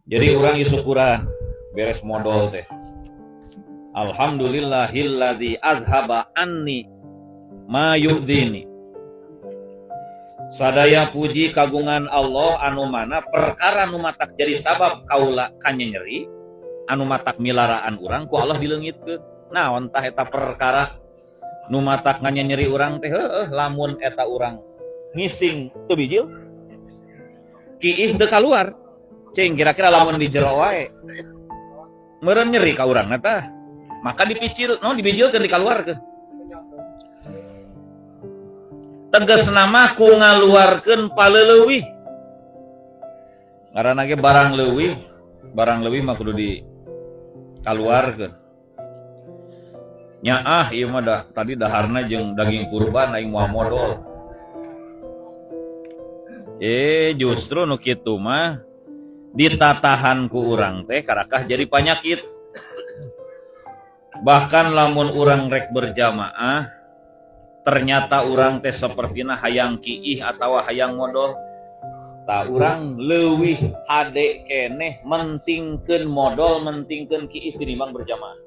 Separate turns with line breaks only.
Jadi orang syukuran beres modal teh. Alhamdulillahilladzi azhaba anni ma yu'dini. Sadaya puji kagungan Allah anu mana perkara nu matak jadi sabab kaula kanyeri anu matak milaraan urang ku Allah dileungitkeun. Naon tah eta perkara nu matak nganyeri urang teh lamun eta urang ngising teu bijil kiih teu kaluar. Cing kira-kira lamun di jero wae meureun nyeri ka urang eta. Maka dipicil, dibijilkeun dikaluarkeun. Tegas nama ku ngaluarkeun paleleuwih. Ngaranna ge barang leuwih mah kudu dikaluarkeun. Nyaah ieu mah tadi daharna jeung daging kurban aing moal modal. Justru nu kitu mah ditatahan ku urang teh karakah jadi panyakit. Bahkan lamun urang rek berjamaah ternyata urang teh sapertina hayang kiih atawa hayang modal, ta urang leuwih hade keneh mentingkeun modal mentingkeun kiih tinimbang berjamaah.